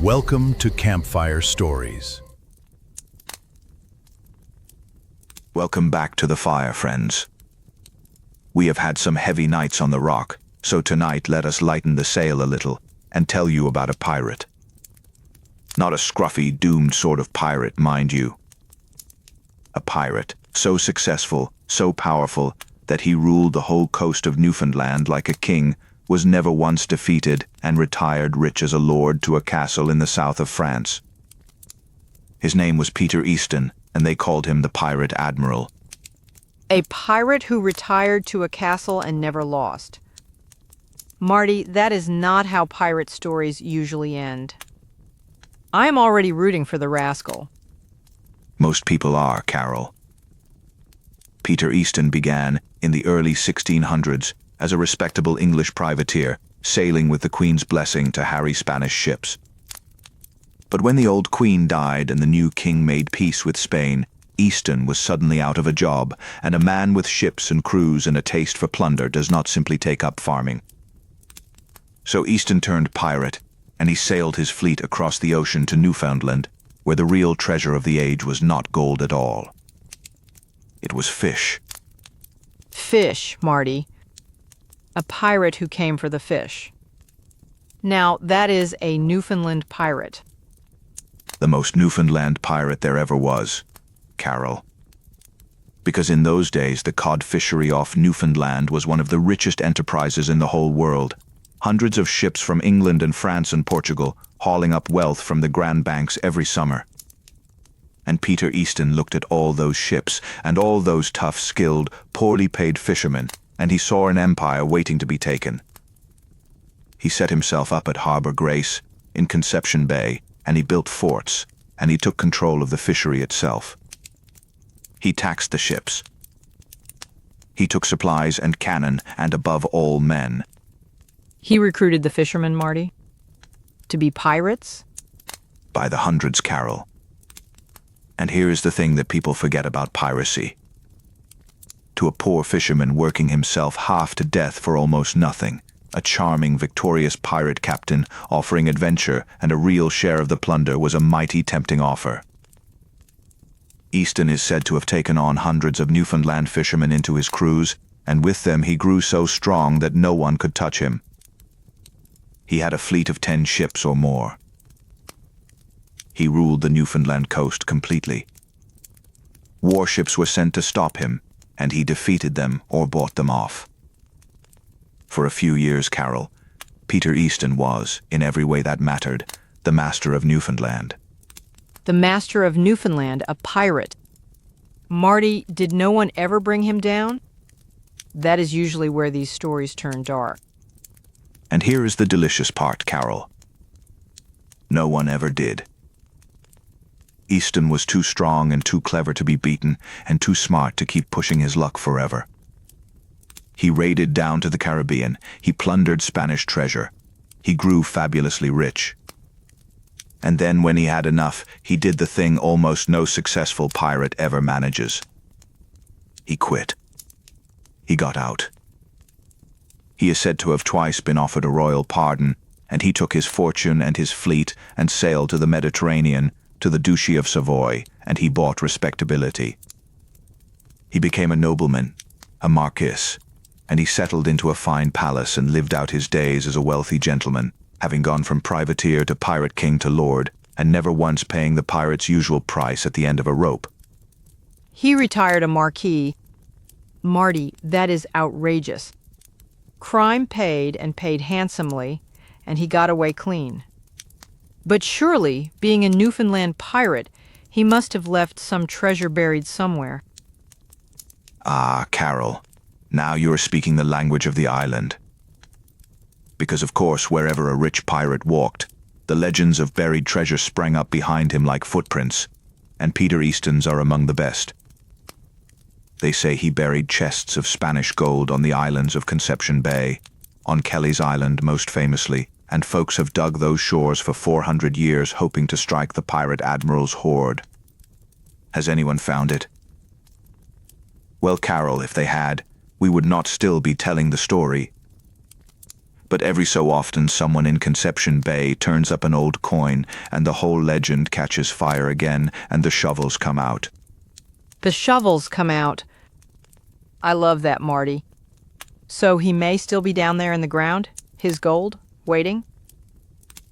Welcome to Campfire Stories. Welcome back to the fire, friends. We have had some heavy nights on the rock, so tonight let us lighten the sail a little and tell you about a pirate. Not a scruffy, doomed sort of pirate, mind you. A pirate, so successful, so powerful, that he ruled the whole coast of Newfoundland like a king, was never once defeated, and retired rich as a lord to a castle in the south of France. His name was Peter Easton, and they called him the pirate Admiral. A pirate who retired to a castle and never lost. Marty, that is not how pirate stories usually end. I am already rooting for the rascal. Most people are, Carol. Peter Easton began in the early 1600s as a respectable English privateer, sailing with the Queen's blessing to harry Spanish ships. But when the old Queen died and the new king made peace with Spain, Easton was suddenly out of a job, and a man with ships and crews and a taste for plunder does not simply take up farming. So Easton turned pirate, and he sailed his fleet across the ocean to Newfoundland, where the real treasure of the age was not gold at all. It was fish. Fish, Marty. A pirate who came for the fish. Now, that is a Newfoundland pirate. The most Newfoundland pirate there ever was, Carol. Because in those days the cod fishery off Newfoundland was one of the richest enterprises in the whole world. Hundreds of ships from England and France and Portugal hauling up wealth from the Grand Banks every summer. And Peter Easton looked at all those ships and all those tough, skilled, poorly paid fishermen, and he saw an empire waiting to be taken. He set himself up at Harbor Grace, in Conception Bay, and he built forts, and he took control of the fishery itself. He taxed the ships. He took supplies and cannon, and above all, men. He recruited the fishermen, Marty? To be pirates? By the hundreds, Carol. And here is the thing that people forget about piracy. To a poor fisherman working himself half to death for almost nothing, a charming, victorious pirate captain offering adventure and a real share of the plunder was a mighty tempting offer. Easton is said to have taken on hundreds of Newfoundland fishermen into his crews, and with them he grew so strong that no one could touch him. He had a fleet of 10 ships or more. He ruled the Newfoundland coast completely. Warships were sent to stop him, and he defeated them or bought them off. For a few years, Carol, Peter Easton was, in every way that mattered, the master of Newfoundland. The master of Newfoundland, a pirate. Marty, did no one ever bring him down? That is usually where these stories turn dark. And here is the delicious part, Carol. No one ever did. Easton was too strong and too clever to be beaten, and too smart to keep pushing his luck forever. He raided down to the Caribbean. He plundered Spanish treasure. He grew fabulously rich. And then, when he had enough, he did the thing almost no successful pirate ever manages. He quit. He got out. He is said to have twice been offered a royal pardon, and he took his fortune and his fleet and sailed to the Mediterranean, to the Duchy of Savoy, and he bought respectability. He became a nobleman, a marquis, and he settled into a fine palace and lived out his days as a wealthy gentleman, having gone from privateer to pirate king to lord, and never once paying the pirate's usual price at the end of a rope. He retired a marquis. Marty, that is outrageous. Crime paid, and paid handsomely, and he got away clean. But surely, being a Newfoundland pirate, he must have left some treasure buried somewhere. Ah, Carol, now you are speaking the language of the island. Because of course, wherever a rich pirate walked, the legends of buried treasure sprang up behind him like footprints, and Peter Easton's are among the best. They say he buried chests of Spanish gold on the islands of Conception Bay, on Kelly's Island most famously, and folks have dug those shores for 400 years hoping to strike the pirate Admiral's hoard. Has anyone found it? Well, Carol, if they had, we would not still be telling the story. But every so often someone in Conception Bay turns up an old coin, and the whole legend catches fire again, and the shovels come out. The shovels come out. I love that, Marty. So he may still be down there in the ground, his gold, waiting?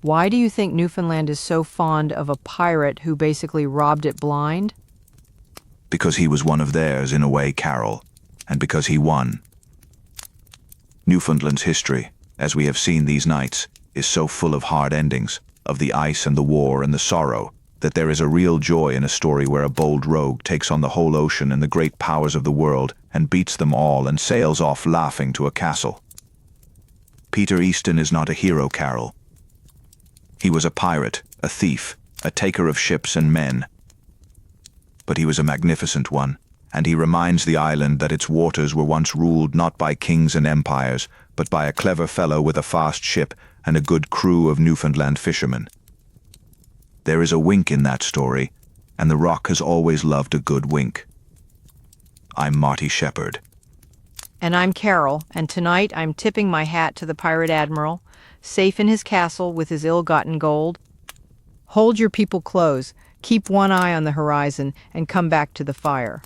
Why do you think Newfoundland is so fond of a pirate who basically robbed it blind? Because he was one of theirs, in a way, Carol, and because he won. Newfoundland's history, as we have seen these nights, is so full of hard endings, of the ice and the war and the sorrow, that there is a real joy in a story where a bold rogue takes on the whole ocean and the great powers of the world and beats them all and sails off laughing to a castle. Peter Easton is not a hero, Carol. He was a pirate, a thief, a taker of ships and men. But he was a magnificent one, and he reminds the island that its waters were once ruled not by kings and empires, but by a clever fellow with a fast ship and a good crew of Newfoundland fishermen. There is a wink in that story, and the Rock has always loved a good wink. I'm Marty Shepherd. And I'm Carol, and tonight I'm tipping my hat to the pirate Admiral, safe in his castle with his ill-gotten gold. Hold your people close, keep one eye on the horizon, and come back to the fire.